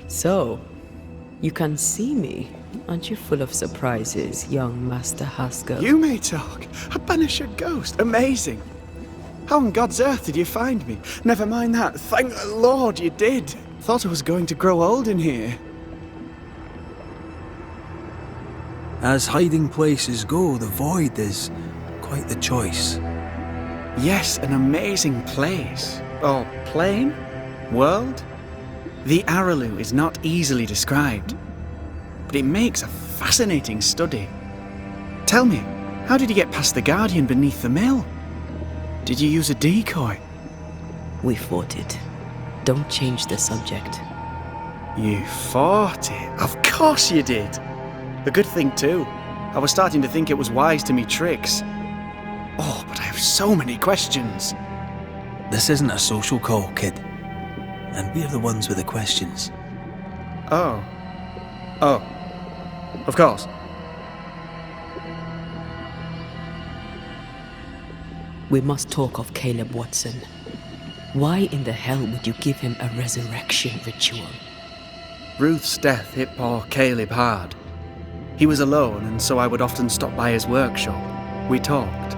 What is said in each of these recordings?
So, you can see me. Aren't you full of surprises, young Master Haskell? You may talk. A Banisher ghost. Amazing. How on God's earth did you find me? Never mind that. Thank the Lord you did. Thought I was going to grow old in here. As hiding places go, the Void is quite the choice. Yes, an amazing place. Or plane? World? The Araloo is not easily described, but it makes a fascinating study. Tell me, how did you get past the Guardian beneath the mill? Did you use a decoy? We fought it. Don't change the subject. You fought it? Of course you did. A good thing too. I was starting to think it was wise to me tricks. Oh, but I have so many questions. This isn't a social call, kid. And we're the ones with the questions. Oh. Oh. Of course. We must talk of Caleb Watson. Why in the hell would you give him a resurrection ritual? Ruth's death hit poor Caleb hard. He was alone, and so I would often stop by his workshop. We talked.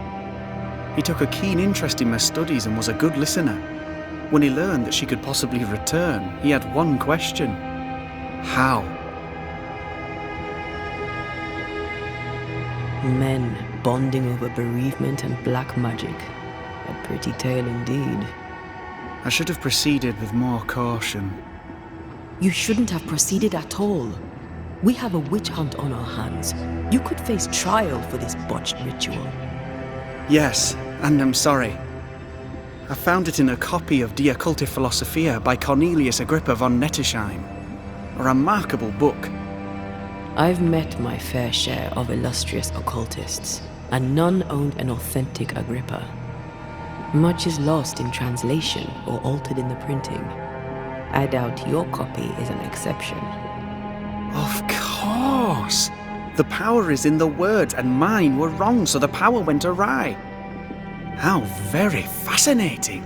He took a keen interest in my studies and was a good listener. When he learned that she could possibly return, he had one question. How? Men bonding over bereavement and black magic. A pretty tale indeed. I should have proceeded with more caution. You shouldn't have proceeded at all. We have a witch hunt on our hands. You could face trial for this botched ritual. Yes, and I'm sorry. I found it in a copy of Die Occulte Philosophia by Cornelius Agrippa von Nettesheim. A remarkable book. I've met my fair share of illustrious occultists, and none owned an authentic Agrippa. Much is lost in translation or altered in the printing. I doubt your copy is an exception. Of course! The power is in the words, and mine were wrong, so the power went awry. How very fascinating!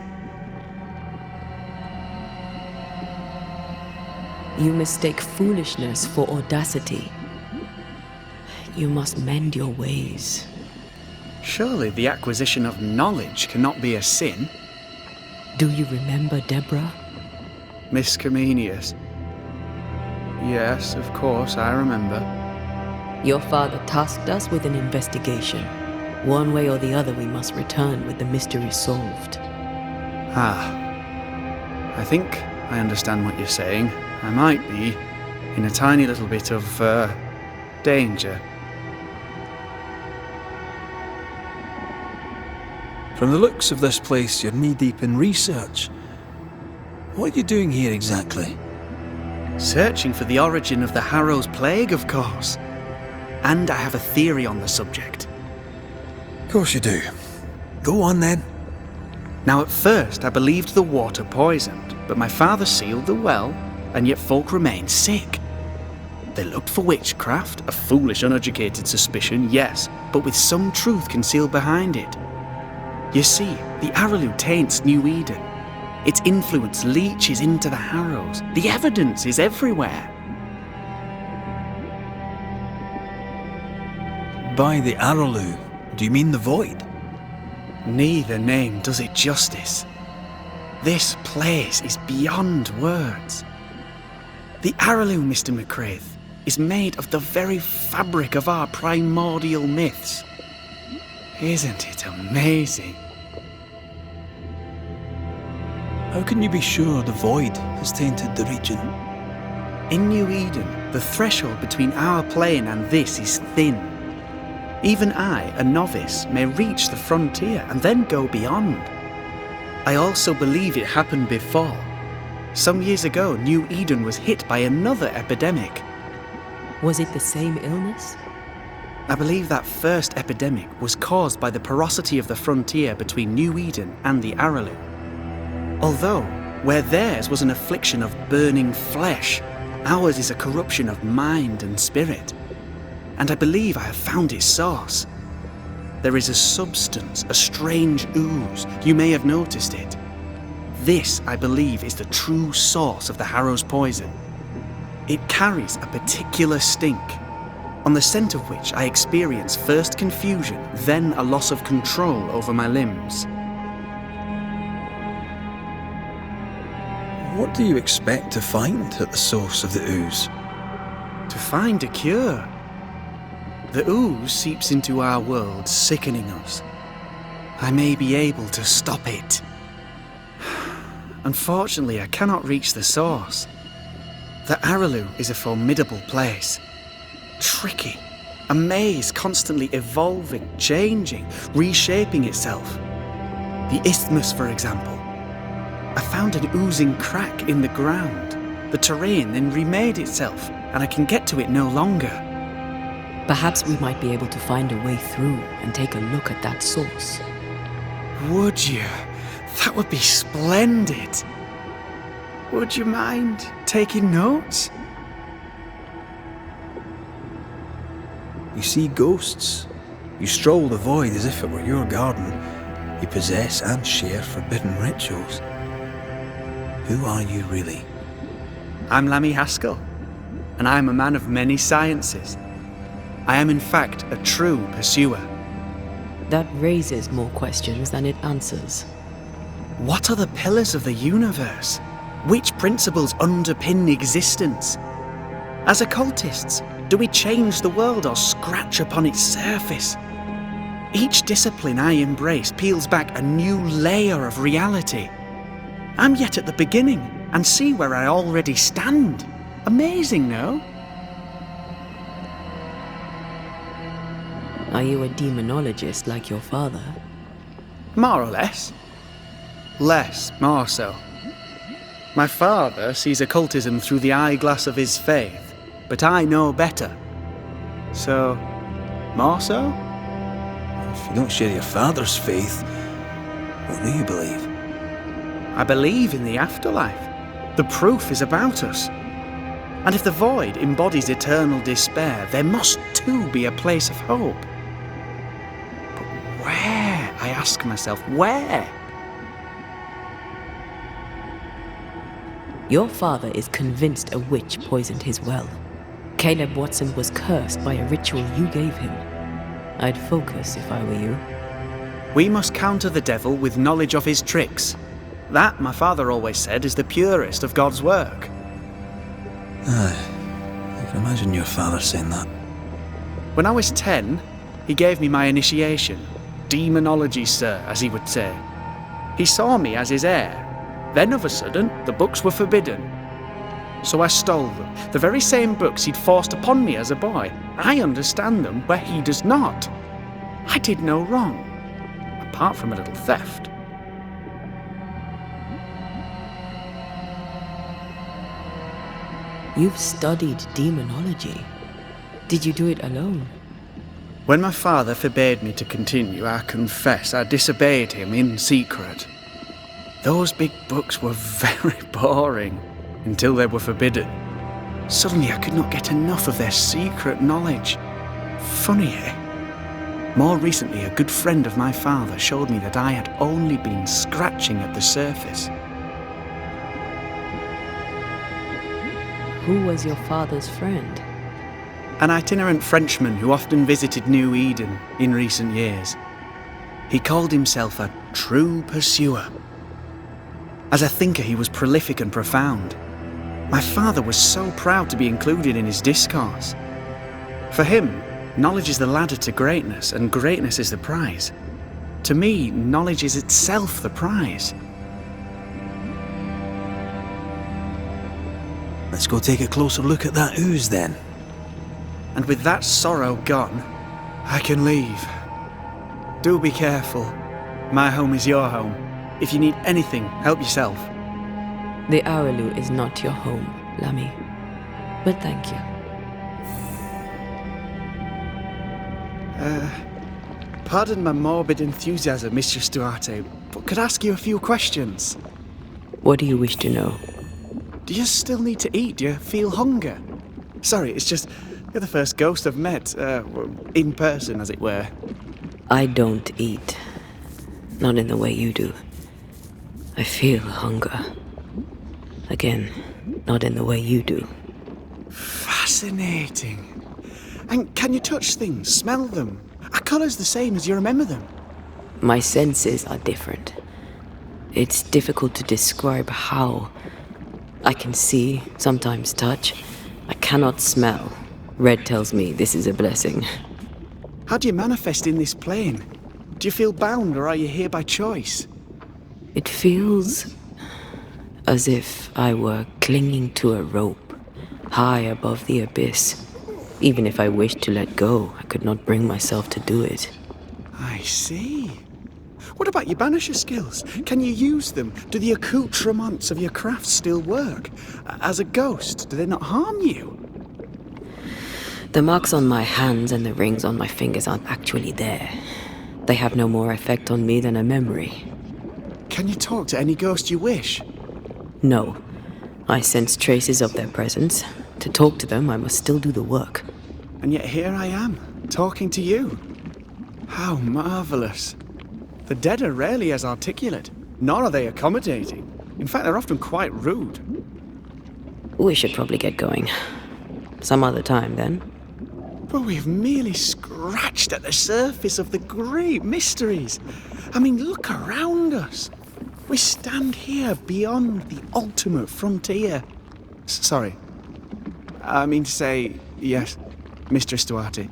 You mistake foolishness for audacity. You must mend your ways. Surely the acquisition of knowledge cannot be a sin. Do you remember Deborah? Miss Comenius. Yes, of course, I remember. Your father tasked us with an investigation. One way or the other, we must return with the mystery solved. I think I understand what you're saying. I might be in a tiny little bit of, danger. From the looks of this place, you're knee-deep in research. What are you doing here exactly? Searching for the origin of the Harrow's Plague, of course. And I have a theory on the subject. Of course you do. Go on then. Now at first I believed the water poisoned, but my father sealed the well, and yet folk remained sick. They looked for witchcraft, a foolish, uneducated suspicion, yes, but with some truth concealed behind it. You see, the Araloo taints New Eden. Its influence leaches into the Harrows. The evidence is everywhere. By the Araloo, do you mean the Void? Neither name does it justice. This place is beyond words. The Araloo, Mr. McCraith, is made of the very fabric of our primordial myths. Isn't it amazing? How can you be sure the Void has tainted the region? In New Eden, the threshold between our plane and this is thin. Even I, a novice, may reach the frontier and then go beyond. I also believe it happened before. Some years ago, New Eden was hit by another epidemic. Was it the same illness? I believe that first epidemic was caused by the porosity of the frontier between New Eden and the Araloo. Although, where theirs was an affliction of burning flesh, ours is a corruption of mind and spirit. and I believe I have found its source. There is a substance, a strange ooze. You may have noticed it. This, I believe, is the true source of the Harrow's poison. It carries a particular stink, on the scent of which I experience first confusion, then a loss of control over my limbs. What do you expect to find at the source of the ooze? To find a cure. The ooze seeps into our world, sickening us. I may be able to stop it. Unfortunately, I cannot reach the source. The Araloo is a formidable place. Tricky. A maze constantly evolving, changing, reshaping itself. The isthmus, for example. I found an oozing crack in the ground. The terrain then remade itself, and I can get to it no longer. Perhaps we might be able to find a way through and take a look at that source. Would you? That would be splendid. Would you mind taking notes? You see ghosts. You stroll the void as if it were your garden. You possess and share forbidden rituals. Who are you really? I'm Lammy Haskell, and I am a man of many sciences. I am in fact a true pursuer. That raises more questions than it answers. What are the pillars of the universe? Which principles underpin existence? As occultists, do we change the world or scratch upon its surface? Each discipline I embrace peels back a new layer of reality. I'm yet at the beginning and see where I already stand. Amazing, no? Are you a demonologist like your father? More or less. Less, more so. My father sees occultism through the eyeglass of his faith, but I know better. So, more so? If you don't share your father's faith, what do you believe? I believe in the afterlife. The proof is about us. And if the void embodies eternal despair, there must too be a place of hope. But where? I ask myself, where? Your father is convinced a witch poisoned his well. Caleb Watson was cursed by a ritual you gave him. I'd focus if I were you. We must counter the devil with knowledge of his tricks. That, my father always said, is the purest of God's work. Aye, I can imagine your father saying that. When I was 10, he gave me my initiation. Demonology, sir, as he would say. He saw me as his heir. Then, of a sudden, the books were forbidden. So I stole them, the very same books he'd forced upon me as a boy. I understand them where he does not. I did no wrong, apart from a little theft. You've studied demonology. Did you do it alone? When my father forbade me to continue, I confess I disobeyed him in secret. Those big books were very boring until they were forbidden. Suddenly I could not get enough of their secret knowledge. Funny, eh? More recently, a good friend of my father showed me that I had only been scratching at the surface. Who was your father's friend? An itinerant Frenchman who often visited New Eden in recent years. He called himself a true pursuer. As a thinker, he was prolific and profound. My father was so proud to be included in his discourse. For him, knowledge is the ladder to greatness, and greatness is the prize. To me, knowledge is itself the prize. Let's go take a closer look at that ooze then. And with that sorrow gone, I can leave. Do be careful. My home is your home. If you need anything, help yourself. The Araloo is not your home, Lammy. But thank you. Pardon my morbid enthusiasm, Mistress Duarte, but could I ask you a few questions? What do you wish to know? Do you still need to eat? Do you feel hunger? Sorry, it's just You're the first ghost I've met, in person, as it were. I don't eat. Not in the way you do. I feel hunger. Again, not in the way you do. Fascinating. And can you touch things, smell them? Are colours the same as you remember them? My senses are different. It's difficult to describe how. I can see, sometimes touch. I cannot smell. Red tells me this is a blessing. How do you manifest in this plane? Do you feel bound, or are you here by choice? It feels as if I were clinging to a rope, high above the abyss. Even if I wished to let go, I could not bring myself to do it. I see. What about your Banisher skills? Can you use them? Do the accoutrements of your craft still work? As a ghost, do they not harm you? The marks on my hands and the rings on my fingers aren't actually there. They have no more effect on me than a memory. Can you talk to any ghost you wish? No. I sense traces of their presence. To talk to them, I must still do the work. And yet here I am, talking to you. How marvellous. The dead are rarely as articulate, nor are they accommodating. In fact, they're often quite rude. We should probably get going. Some other time, then. But we've merely scratched at the surface of the great mysteries. I mean, look around us. We stand here beyond the ultimate frontier. Sorry. I mean to say, yes, Mistress Duarte.